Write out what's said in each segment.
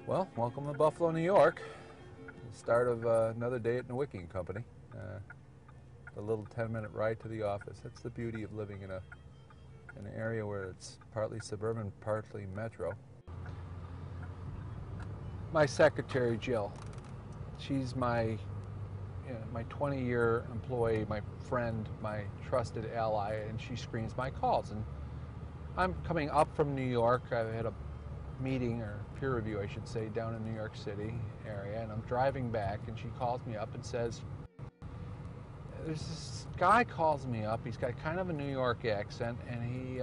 Well, welcome to Buffalo, New York. The start of another day at Nowicki & Company. A little 10-minute ride to the office. That's the beauty of living in an area where it's partly suburban, partly metro. My secretary, Jill, she's my 20-year employee, my friend, my trusted ally, and she screens my calls. And I'm coming up from New York. I had a meeting, or peer review I should say, down in New York City area, and I'm driving back and she calls me up and says, there's this guy calls me up, he's got kind of a New York accent, and he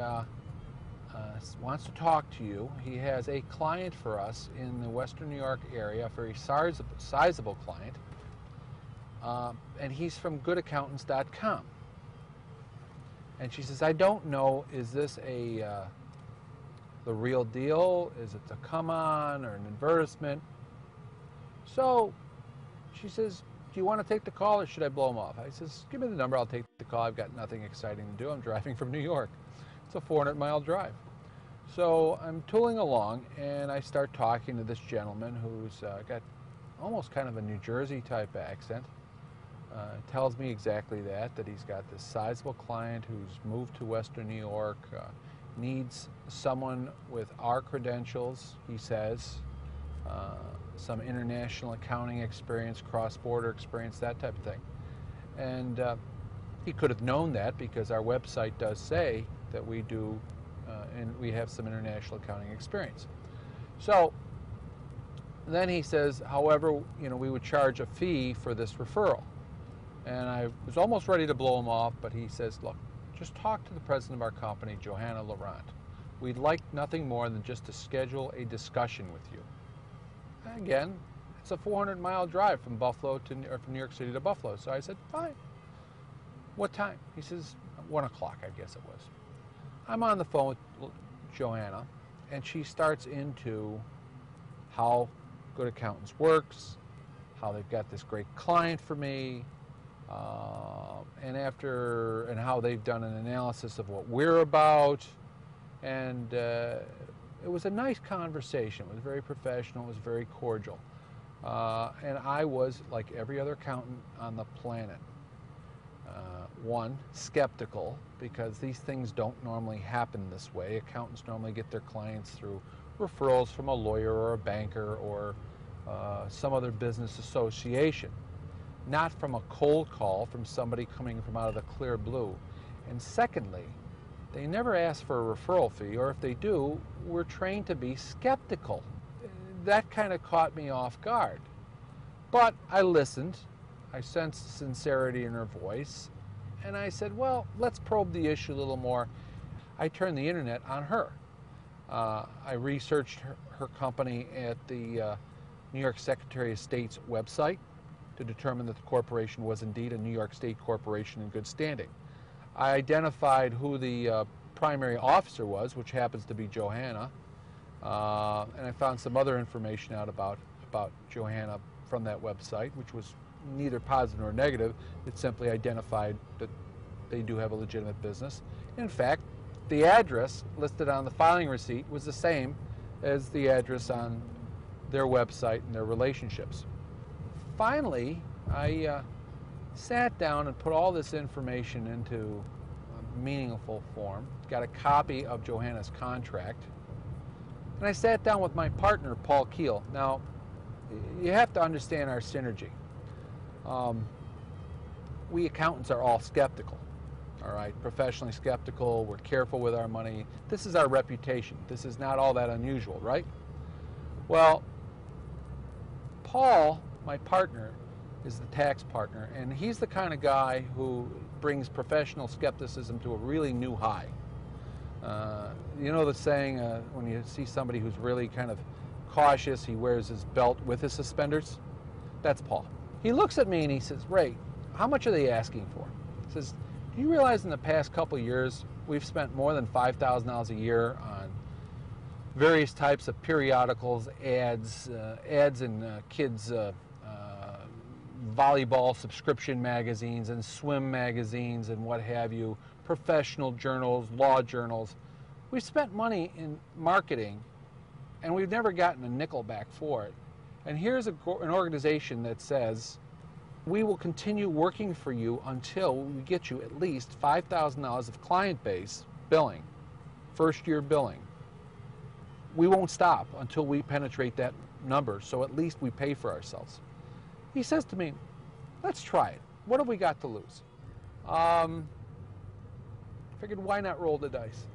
wants to talk to you. He has a client for us in the Western New York area, a very sizable client, and he's from goodaccountants.com. And she says, I don't know, is this the real deal? Is it a come on or an advertisement? So she says, do you want to take the call or should I blow him off? I says, give me the number, I'll take the call. I've got nothing exciting to do. I'm driving from New York. It's a 400-mile drive. So I'm tooling along and I start talking to this gentleman who's got almost kind of a New Jersey type accent. Tells me exactly that he's got this sizable client who's moved to Western New York, needs someone with our credentials, he says, some international accounting experience, cross-border experience, that type of thing. And he could have known that because our website does say that we do, and we have some international accounting experience. So then he says, however, we would charge a fee for this referral. And I was almost ready to blow him off, but he says, look, just talk to the president of our company, Johanna Laurent. We'd like nothing more than just to schedule a discussion with you. Again, it's a 400-mile drive from Buffalo to, or from New York City to Buffalo. So I said, fine. What time? He says, 1 o'clock, I guess it was. I'm on the phone with Johanna, and she starts into how Good Accountants works, how they've got this great client for me, and how they've done an analysis of what we're about, and it was a nice conversation. It was very professional. It was very cordial, and I was like every other accountant on the planet. One, skeptical, because these things don't normally happen this way. Accountants normally get their clients through referrals from a lawyer or a banker or some other business association, not from a cold call from somebody coming from out of the clear blue. And secondly, they never ask for a referral fee, or if they do, we're trained to be skeptical. That kind of caught me off guard. But I listened, I sensed sincerity in her voice, and I said, well, let's probe the issue a little more. I turned the internet on her. I researched her company at the New York Secretary of State's website to determine that the corporation was indeed a New York State corporation in good standing. I identified who the primary officer was, which happens to be Johanna, and I found some other information out about Johanna from that website, which was neither positive nor negative. It simply identified that they do have a legitimate business. In fact, the address listed on the filing receipt was the same as the address on their website and their relationships. Finally, I sat down and put all this information into a meaningful form, got a copy of Johanna's contract, and I sat down with my partner, Paul Keel. Now, you have to understand our synergy. We accountants are all skeptical, all right? Professionally skeptical, we're careful with our money. This is our reputation. This is not all that unusual, right? Well, Paul, my partner, is the tax partner, and he's the kind of guy who brings professional skepticism to a really new high. You know the saying, when you see somebody who's really kind of cautious, he wears his belt with his suspenders? That's Paul. He looks at me and he says, Ray, how much are they asking for? He says, do you realize in the past couple of years we've spent more than $5,000 a year on various types of periodicals, ads in kids' volleyball subscription magazines and swim magazines and what have you, professional journals, law journals. We've spent money in marketing and we've never gotten a nickel back for it. And here's an organization that says, we will continue working for you until we get you at least $5,000 of client base billing, first year billing. We won't stop until we penetrate that number, so at least we pay for ourselves. He says to me, let's try it. What have we got to lose? Figured, why not roll the dice?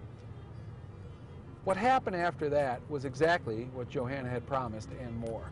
What happened after that was exactly what Johanna had promised and more.